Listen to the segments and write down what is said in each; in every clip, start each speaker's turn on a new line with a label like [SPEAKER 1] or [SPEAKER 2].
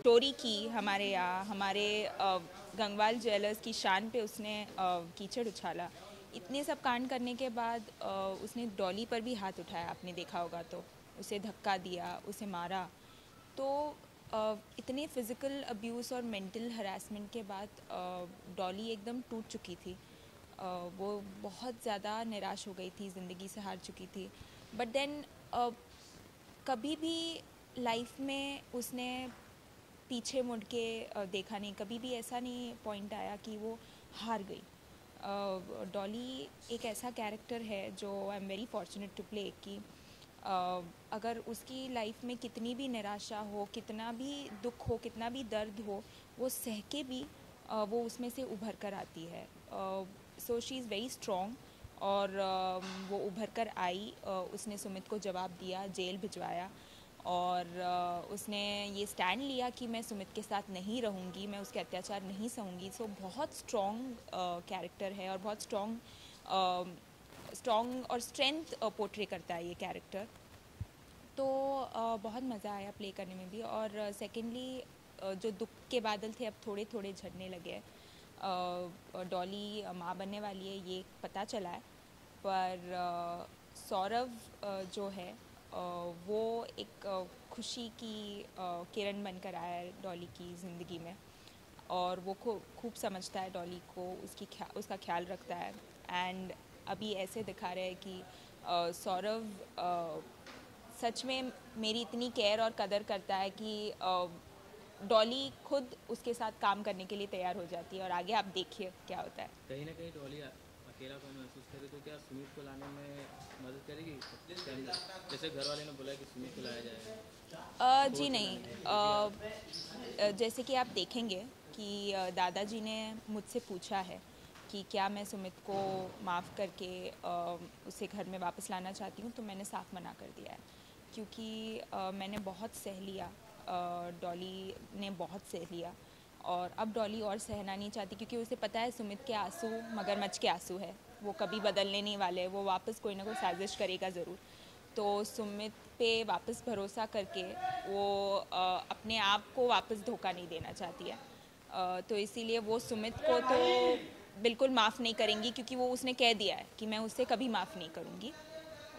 [SPEAKER 1] चोरी की हमारे यहाँ, हमारे गंगवाल ज्वेलर्स की शान पे उसने कीचड़ उछाला। इतने सब कांड करने के बाद उसने डॉली पर भी हाथ उठाया, आपने देखा होगा तो उसे धक्का दिया, उसे मारा। तो इतने फिज़िकल अब्यूज़ और मेंटल हरासमेंट के बाद डॉली एकदम टूट चुकी थी। वो बहुत ज़्यादा निराश हो गई थी, ज़िंदगी से हार चुकी थी। बट देन कभी भी लाइफ में उसने पीछे मुड़ के देखा नहीं, कभी भी ऐसा नहीं पॉइंट आया कि वो हार गई। डॉली एक ऐसा कैरेक्टर है जो I am very fortunate to play कि अगर उसकी लाइफ में कितनी भी निराशा हो, कितना भी दुख हो, कितना भी दर्द हो, वो सह के भी वो उसमें से उभर कर आती है। So she is very strong. और वो उभर कर आई, उसने सुमित को जवाब दिया, जेल भिजवाया। और उसने ये स्टैंड लिया कि मैं सुमित के साथ नहीं रहूँगी, मैं उसके अत्याचार नहीं सहूँगी। सो बहुत स्ट्रॉन्ग कैरेक्टर है और बहुत स्ट्रॉन्ग और स्ट्रेंथ पोर्ट्रे करता है ये कैरेक्टर। तो बहुत मज़ा आया प्ले करने में भी। और सेकेंडली जो दुख के बादल थे अब थोड़े थोड़े झड़ने लगे हैं। डॉली माँ बनने वाली है ये पता चला है, पर सौरव जो है वो एक खुशी की किरण बनकर आया है डॉली की ज़िंदगी में। और वो खूब समझता है डॉली को, उसका ख्याल रखता है। एंड अभी ऐसे दिखा रहे हैं कि सौरव सच में मेरी इतनी केयर और कदर करता है कि डॉली खुद उसके साथ काम करने के लिए तैयार हो जाती है। और आगे आप देखिए क्या होता है।
[SPEAKER 2] कहीं ना कहीं डॉली अकेलापन महसूस करे तो क्या सुमित को लाने में मदद करेगी? जैसे घर वाले ने बोला कि सुमित को लाया जाएगा,
[SPEAKER 1] जी
[SPEAKER 2] सोच है
[SPEAKER 1] नहीं।
[SPEAKER 2] लाने की, तो क्या?
[SPEAKER 1] जैसे कि आप देखेंगे कि दादाजी ने मुझसे पूछा है कि क्या मैं सुमित को माफ़ करके उसे घर में वापस लाना चाहती हूँ, तो मैंने साफ मना कर दिया है। क्योंकि मैंने बहुत सह लिया, डॉली ने बहुत सह लिया। और अब डॉली और सहना नहीं चाहती, क्योंकि उसे पता है सुमित के आंसू मगरमच्छ के आंसू है, वो कभी बदलने नहीं वाले, वो वापस कोई ना कोई साजिश करेगा ज़रूर। तो सुमित पे वापस भरोसा करके वो अपने आप को वापस धोखा नहीं देना चाहती है। तो इसीलिए वो सुमित को तो बिल्कुल माफ़ नहीं करेंगी, क्योंकि वो उसने कह दिया है कि मैं उससे कभी माफ़ नहीं करूँगी।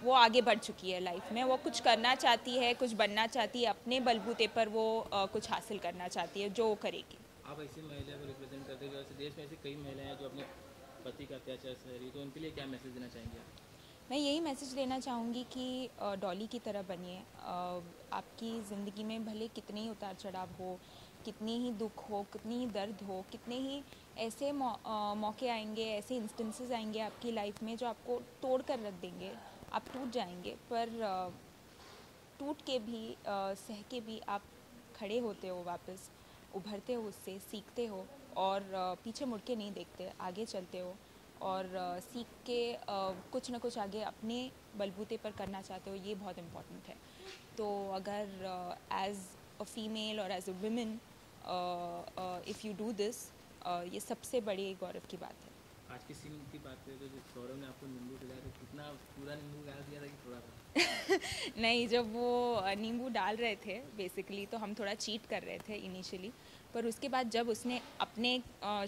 [SPEAKER 1] वो आगे बढ़ चुकी है लाइफ में, वो कुछ करना चाहती है, कुछ बनना चाहती है, अपने बलबूते पर वो कुछ हासिल करना चाहती है, जो वो करेगी।
[SPEAKER 2] आप ऐसी महिला को रिप्रेजेंट करते हो, जैसे देश में ऐसी कई महिलाएं हैं जो अपने पति का अत्याचार सह रही, तो उनके लिए क्या मैसेज देना चाहेंगे आप?
[SPEAKER 1] मैं यही मैसेज देना चाहूँगी कि डॉली की तरह बनिए। आपकी ज़िंदगी में भले कितने ही उतार चढ़ाव हो, कितनी ही दुख हो, कितनी ही दर्द हो, कितने ही ऐसे मौके आएंगे, ऐसे इंस्टेंसेस आएंगे आपकी लाइफ में जो आपको तोड़ कर रख देंगे, आप टूट जाएंगे। पर टूट के भी सह के भी आप खड़े होते हो, वापस उभरते हो, उससे सीखते हो। और पीछे मुड़ के नहीं देखते, आगे चलते हो। और सीख के कुछ ना कुछ आगे अपने बलबूते पर करना चाहते हो, ये बहुत इम्पोर्टेंट है। तो अगर एज अ फीमेल और as a women if you do this, ये सबसे बड़ी गौरव की बात है।
[SPEAKER 2] आज की सीन की बात करें तो जो सौरभ ने आपको नींबू खिलाया, तो कितना पूरा नींबू डाल दिया था कि थोड़ा था?
[SPEAKER 1] नहीं, जब वो नींबू डाल रहे थे बेसिकली, तो हम थोड़ा चीट कर रहे थे इनिशियली। पर उसके बाद जब उसने अपने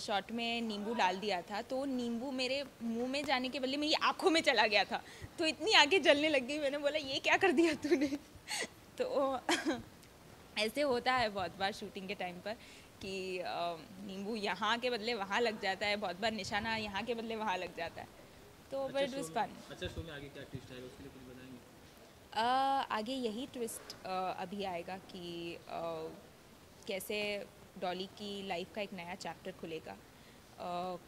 [SPEAKER 1] शॉट में नींबू डाल दिया था, तो नींबू मेरे मुंह में जाने के बदले मेरी आंखों में चला गया था। तो इतनी आंखें जलने लग गई, मैंने बोला ये क्या कर दिया तूने। तो ऐसे होता है बहुत बार शूटिंग के टाइम पर कि नींबू यहाँ के बदले वहाँ लग जाता है, बहुत बार निशाना यहाँ के बदले वहाँ लग जाता है। तो बट
[SPEAKER 2] अच्छा
[SPEAKER 1] इट
[SPEAKER 2] शो
[SPEAKER 1] वाज
[SPEAKER 2] में
[SPEAKER 1] फन।
[SPEAKER 2] अच्छा शो में आगे क्या ट्विस्ट आएगा, उसके लिए कुछ बताएंगे?
[SPEAKER 1] आगे यही ट्विस्ट अभी आएगा कि कैसे डॉली की लाइफ का एक नया चैप्टर खुलेगा।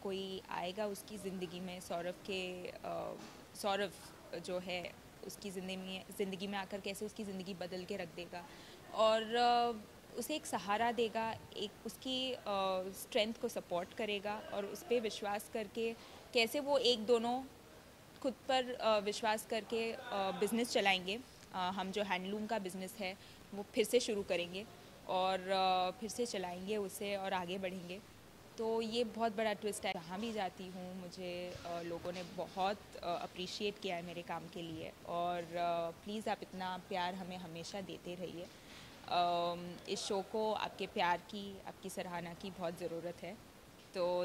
[SPEAKER 1] कोई आएगा उसकी ज़िंदगी में, सौरभ जो है उसकी ज़िंदगी में आकर कैसे उसकी ज़िंदगी बदल के रख देगा। और उसे एक सहारा देगा, एक उसकी स्ट्रेंथ को सपोर्ट करेगा, और उस पर विश्वास करके कैसे वो एक दोनों खुद पर विश्वास करके बिज़नेस चलाएंगे। हम जो हैंडलूम का बिज़नेस है वो फिर से शुरू करेंगे, और फिर से चलाएंगे उसे और आगे बढ़ेंगे। तो ये बहुत बड़ा ट्विस्ट है। जहाँ भी जाती हूँ मुझे लोगों ने बहुत अप्रिशिएट किया है मेरे काम के लिए। और प्लीज़ आप इतना प्यार हमें हमेशा देते रहिए। इस शो को आपके प्यार की, आपकी सराहना की बहुत ज़रूरत है। तो